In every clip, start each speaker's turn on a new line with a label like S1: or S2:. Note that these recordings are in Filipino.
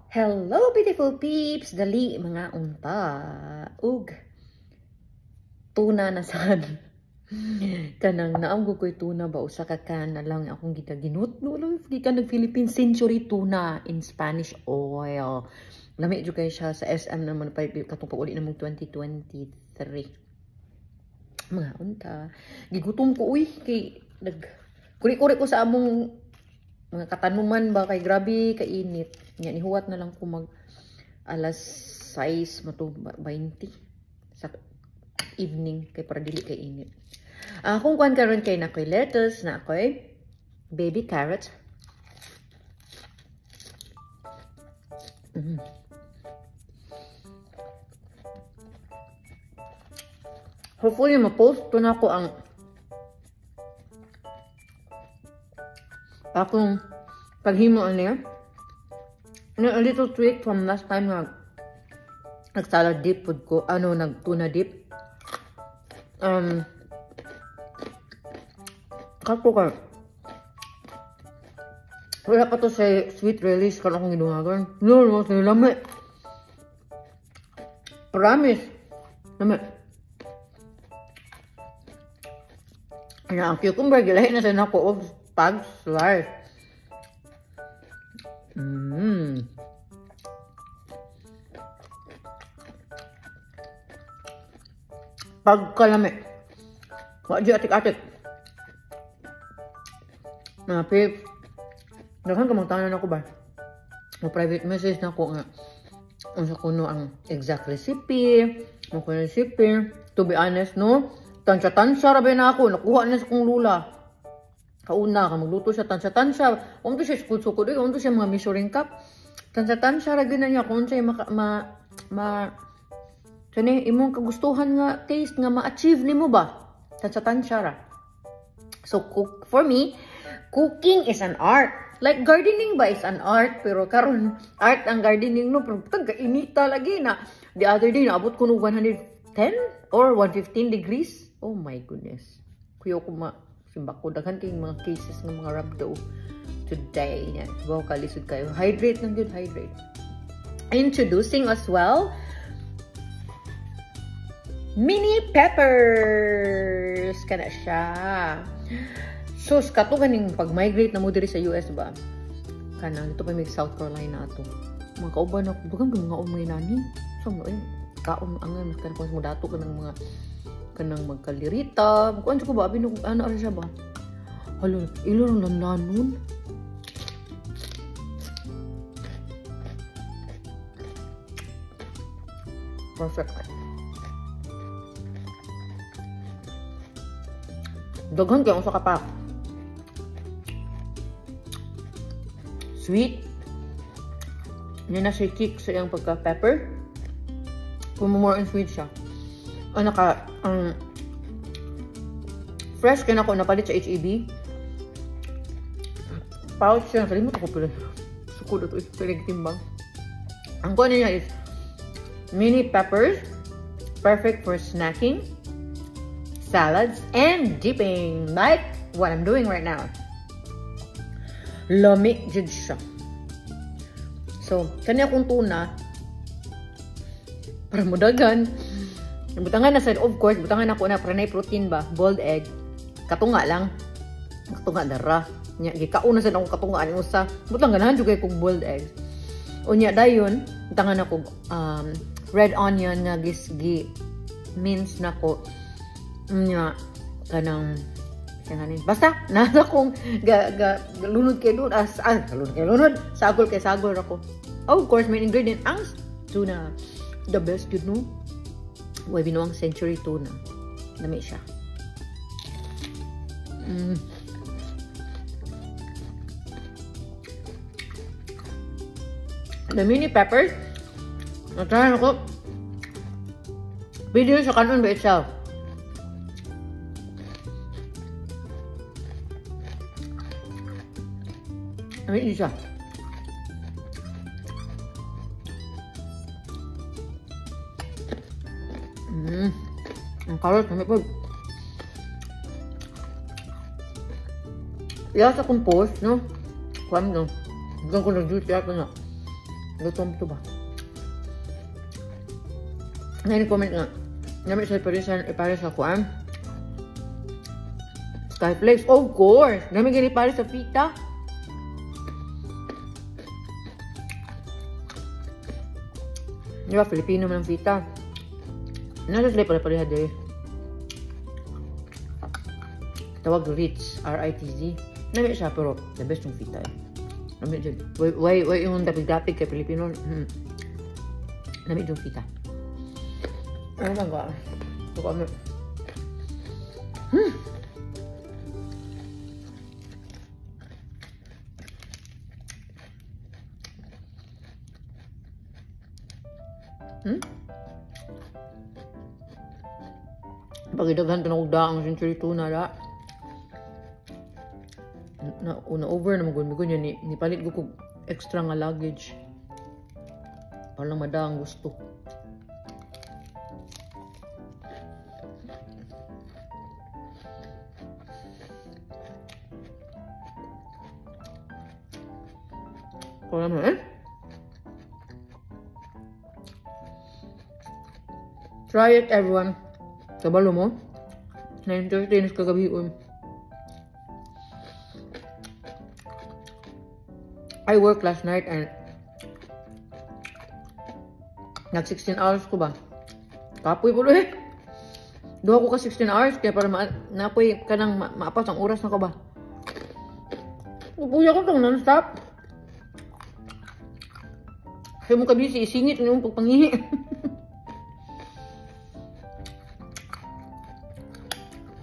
S1: Hello, beautiful peeps! Dali, mga unta. Ug, tuna na sad. Kanang naamgo ko'y tuna ba? Usa ka na lang akong gitaginutno lang. Di ka nag-Philippine Century tuna in Spanish oil. Lami dyan kayo siya sa SM naman pa katong pag-uli namang 2023. Mga unta. Gigutom ko, uy. Kay, kuri-kuri ko sa among mga katanuman ba kay grabe kainit. Nya nihuwat na lang ko mag alas 6 mato 20 sa evening kay para dili kay init. Kung kuan karon kay na koy lettuce, na koy baby carrot. Hopefully ma-post ko na ko ang akong paghimo niya. A little tweak from last time na nag-salad dip food ko, nag-tuna dip. Kapo ka. Wala pa to sa sweet release ka akong ginuhagan. No, lami. Promise. Lami. Ang cucumber, gilahin na sa nako of pag slice. Pagkalami. Wadi atik-atik. Mga pips. Daghang kamangtanan ako ba? Private message na ko nga. Unsa kuno ang exact recipe. Ang recipe. To be honest, no? Tansya-tansya rabi na ako. Nakuha na sa kong lula. Kauna ka magluto siya tansya-tansya. Kung siya sukod-sukod, kung siya mga measuring cup. Tansya-tansya rabi na niya. Kung siya kani imong kagustuhan nga taste nga ma-achieve nimo ba? Tansya-tansya ra. So for me, cooking is an art. Like gardening ba is an art, pero karon art ang gardening no, pero tagka-inita lagi na. The other day naabot ko no 110 or 115 degrees. Oh my goodness. Kuyo ko simbak ko daghan kay mga cases ng mga rhabdo today. Yan. Wow, kalisod kayo. Hydrate ng good, hydrate. Introducing as well mini peppers. Kana siya. So, kato ganing pag-migrate na mo diri sa US ba? Kanang dito pa may South Carolina ato. Mga kauban ako, dugang mga umay nani. So, kaon ang kanang kung mo dato kanang mga kanang magkalirita. Kuan ko ba abi no ano ara siya ba? Halo, ilong lanlanon. Perfect. Daghan kay usa ka pa. Sweet. Yan na siya kick sa iyang pagka-pepper. Kung more and sweet siya. Fresh kaya na ako napalit sa HEB. Pouch siya. Kalimut ako pala. Sukod ito. Pinagtimbang. Ang kuha niya is mini peppers. Perfect for snacking, salads, and dipping. Like what I'm doing right now. Lami jud siya. So, kanya akong tuna para mudagan. Butangan na side, of course, butangan ako na para na protein ba, boiled egg. Katunga lang. Katunga dara. Nya gikaon na sad akong katunga ani usa. Butang ganahan jud kay kog boiled egg. Unya dayon, butangan ako red onion nga gisgi mince nako. Nya kanang basta nasa kong lunod kay lunod sagol kay sagol ako. Of course main ingredient ang tuna, the best good no. Way binuang century tuna. Dami siya. The mini peppers. Natahan ako. Video sa kanon ba itself. Amin siya. Ang carrot, kami po. Iya sa compost, no? Kuwan, no? Hanggang ko nag-juice yata na. Gutom to ba? Ngayon comment nga. Namin sa ipares sa kuan. Skyflakes, of course. Namin gani pares sa pita. Di ba, Filipino man ang pita. Nasa sila pala dahil. Tawag Ritz, R-I-T-Z. Namin siya, pero the best yung pita eh. Namin dyan. Why yung dapig-dapig kay Filipino? Namin yung pita. Ano lang ka? Ito kami. Pagidaghan ito na kong daang century tuna da. Na-over na magun-magun yun. Nipalit ko kong extra nga luggage. Parang madaang gusto. Parang try it everyone. Kabalo mo. 9:30 na kagabi. I worked last night and nag 16 hours ko ba? Kapoy po eh. Duha ko ka 16 hours kaya para napoy ka nang maapas ang oras na ka ba? Upuya ko itong non-stop. Kaya mo kabisi, isingit yung pagpangihi.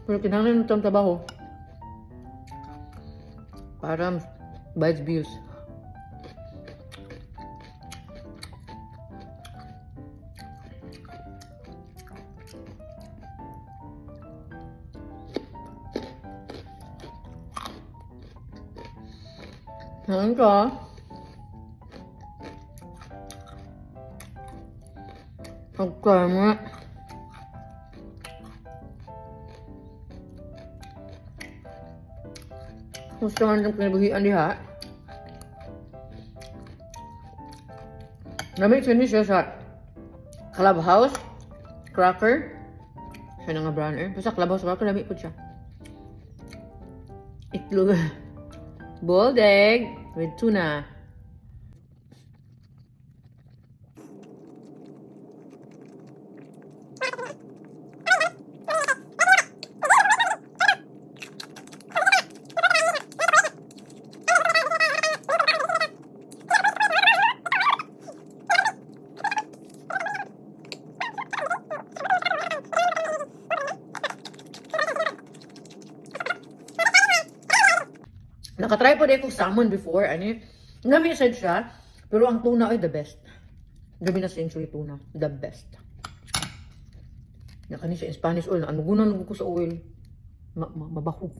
S1: Pero kinahanglan itong trabaho para bayad bills. Ngayon ka. Okay mo. Gusto man itong pinabuhian diha. Namit siya sa Clubhouse Cracker. Siya na nga browner. Basta Clubhouse Cracker, namit po siya. Itlog. Boiled egg with tuna. Nakatry po din kong salmon before. Nami-said siya. Pero ang tuna ay the best. Gabi na century tuna. The best. Nakani siya in Spanish oil. Anugunan lang ko sa oil. Mabahog.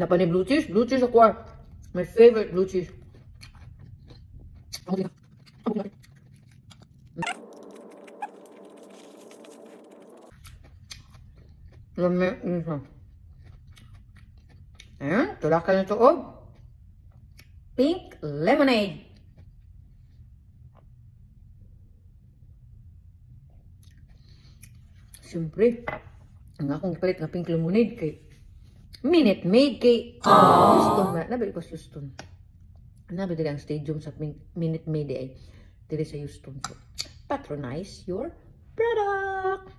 S1: Napa ni blue cheese? Blue cheese ako. My favorite blue cheese. Lami isa. Ayan, tulakan na ito pink lemonade. Siyempre, ang akong palit na pink lemonade kay Minute Maid kay Houston. Nabi ko sa Houston. Nabi dili ang stadium sa Minute Maid ay dili sa Houston. So, patronize your product.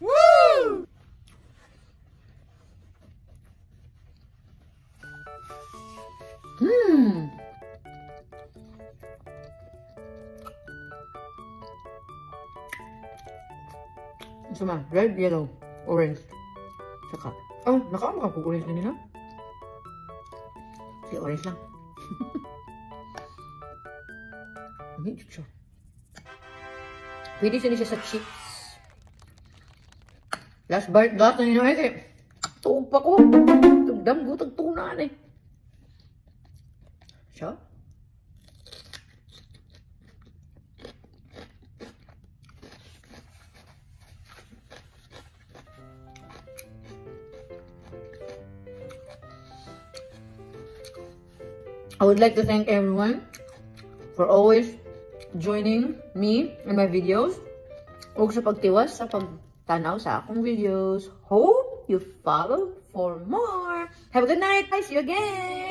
S1: Woo! Sama, red, yellow, orange. Saka, nakaama ka kung orange na nila. Si orange lang. Hindi siya. Pwede siya sa chips. Last bite na nila eh. Tuog pa ko. Damgo, tagtunan eh. Siya? I would like to thank everyone for always joining me in my videos. Huwag sa pagtiwas sa pagtanaw sa akong videos. Hope you follow for more. Have a good night. Bye. See you again.